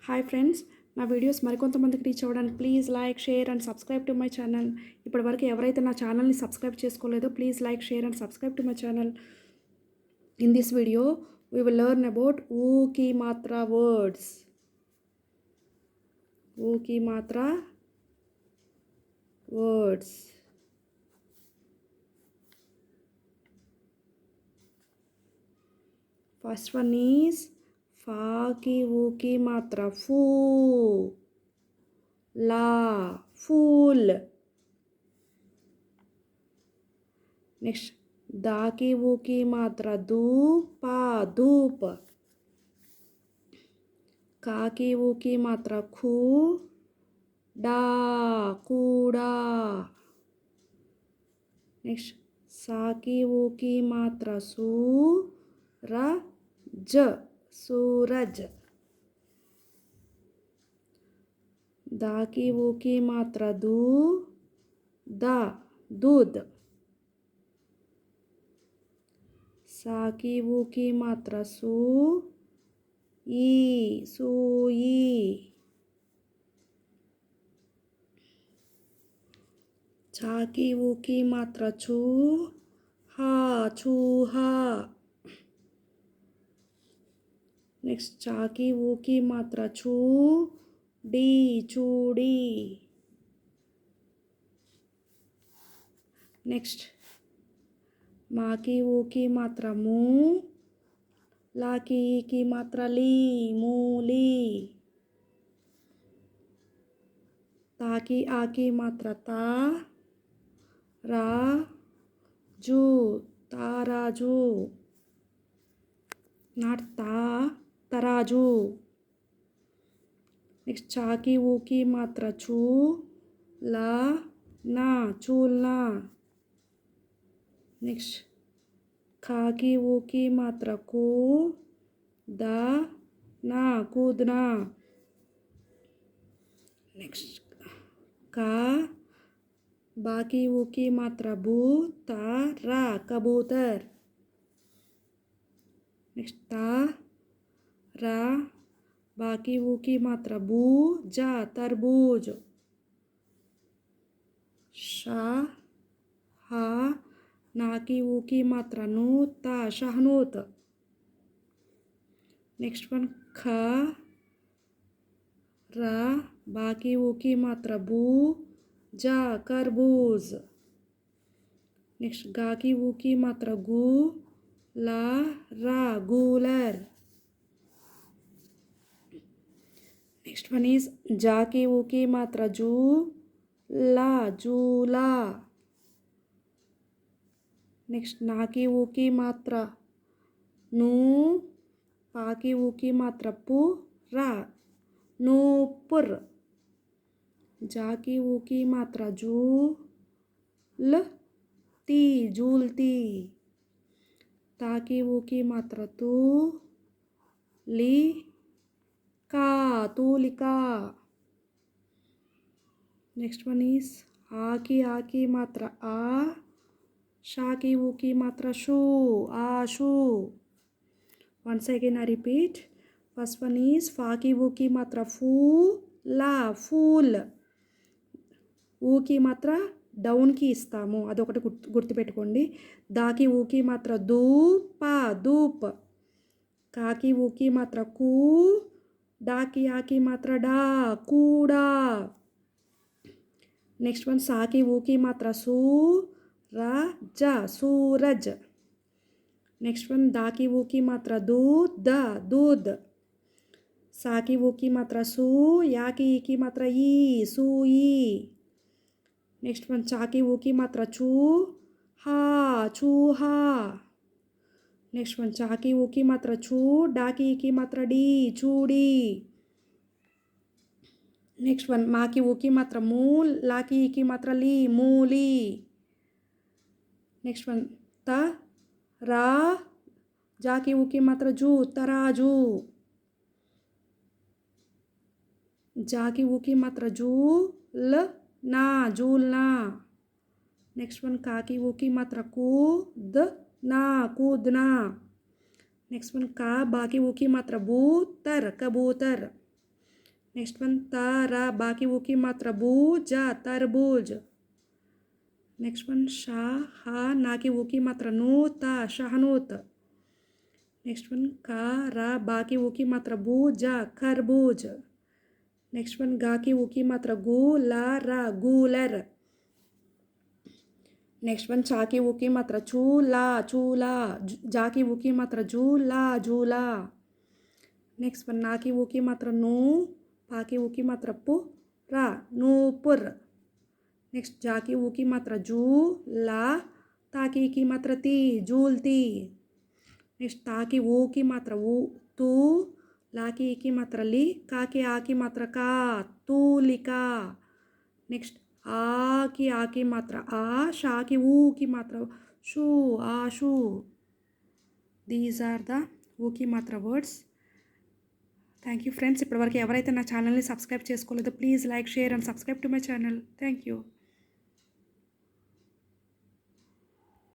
Hi friends, నా videos మరికొంతమందికి reach అవ్వడానికి please like, share and subscribe to my channel. ఇప్పటివరకు ఎవరైతే నా ఛానల్ని సబ్స్క్రైబ్ చేసుకోలేదో please like, share and subscribe to my channel. In this video we will learn about ఊ की मात्रा words. ఊ की मात्रा words. First one is ఫా की ఊ की मात्रा फू, ला फूल. नेक्स्ट दा की ऊ की मात्रा दू, पा धूप. का की ऊ की मात्रा खू, डा कूड़ा. नेक्स्ट सा की ऊ की मात्रा सू, रा ज सूरज. दा की ऊ की मात्रा दू, दा दूध. सा की ऊ की मात्रा सू, ई सुई. छा की ऊ की मात्रा छू, हा छूहा. नेक्स्ट चा की ऊ की मात्रा छू, डी चूड़ी. नेक्स्ट मा की ऊ की मात्रा मू, ला की ई की मात्रा ली, मूली. ता की आ की मात्रा ता, रा जू ताराजू. नाट ता, तराजू. नेक्स्ट चा की ऊ की मात्रा छू, ला ना चूलना. नेक्स्ट खा की ऊ की मात्रा कू, दा ना कूदना. नेक्स्ट का बा की ऊ की मात्रा बू, ता रा कबूतर. नेक्स्ट ता रा बा की ऊ की मात्रा बू, जा तरबूज. शा हा ना की ऊ की मात्रा नू, ता शहनूत. नेक्स्ट वन ख रा बा की ऊ की मात्रा बू, जा खरबूज. नेक्स्ट गा की ऊ की मात्रा गू, ला रा गूलर. नेक्स्ट वन इज जा की ऊ की मात्रा जू, ला जूला. नेक्स्ट ना की ऊ की मात्रा नू, पा की ऊ की मात्रा पू, रा नूपुर. जा की ऊ की मात्रा जू, ल ती झूलती. ता की ऊ की मात्रा तू, ली का तूलिका. नेक्स्ट वन इज आ की मात्रा आ, शा की ऊ की मात्रा शू, आशू. Once again I repeat. First one is फा की ऊ की मात्रा फू, ला फूल. ఊకి మాత్ర డౌన్కి ఇస్తాము, అదొకటి గుర్తుపెట్టుకోండి. దాకి ఊకి మాత్ర దూ, పా ధూప్. కాకి ఊకి మాత్ర కూ, డాకి ఆకి మాత్ర డా కూడా. నెక్స్ట్ వన్ సాకి ఊకి మాత్ర సూ, రా జ సూరజ్. నెక్స్ట్ వన్ దాకి ఊకి మాత్ర దూ, ద దూద్. సాకి ఊకి మాత్ర సూ, యాకి ఈకి మాత్ర ఈ సూయి. नेक्स्ट वन चा की ऊ की मात्रा छू, हा चूहा. नेक्स्ट वन चा की ऊ की मात्रा छू, डा की ई की मात्रा डी चूड़ी. नेक्स्ट वन मा की ऊ की मात्रा मू, ला की ई की मात्रा ली मूली. नेक्स्ट वन ता रा जा की ऊ की मात्रा जू, तराजू. जा की ऊ की मात्रा जू, ल ना झूलना. नेक्स्ट वन का की ऊ की मात्रा कू, द ना कूदना. नेक्स्ट वन का बा की ऊ की मात्रा बू, तर कबूतर. నెక్స్ట్ వన్ తా రా బాకి ఊకి మాత్ర బూ జా తర్బూజ్. నెక్స్ట్ వన్ షా హా నాకి ఊకి మాత్ర నూ తా షహనూత్. నెక్స్ట్ వన్ కా రా బాకి ఊకి మాత్ర బూ జా ఖర్బూజ్. నెక్స్ట్ వన్ గాకి ఊకి మాత్ర గూ లా రా గూలర్. నెక్స్ట్ వన్ చాకి ఊకి మాత్ర చూ లా చూలా. జాకి ఊకి మాత్ర జూ లా జూలా. నెక్స్ట్ వన్ నాకి ఊకి మాత్ర నూ పాకి ఊకి మాత్ర పు రా నూపుర్. నెక్స్ట్ జాకి ఊకి మాత్ర జూ లా తాకి మాత్ర తీ జూల్తీ. నెక్స్ట్ తాకి ఊకి మాత్ర ఊ తూ లాకి ఈకి మాత్ర లి కాకి ఆకి మాత్ర కా తూలికా. నెక్స్ట్ ఆకి మాత్ర ఆ షాకి ఊకి మాత్ర షూ ఆషు. దీస్ ఆర్ ద ఊకి మాత్ర వర్డ్స్. Thank you friends. ఇప్పటివరకు ఎవరైతే నా ఛానల్ని సబ్స్క్రైబ్ చేసుకోలేదో please like share and subscribe to my channel. Thank you.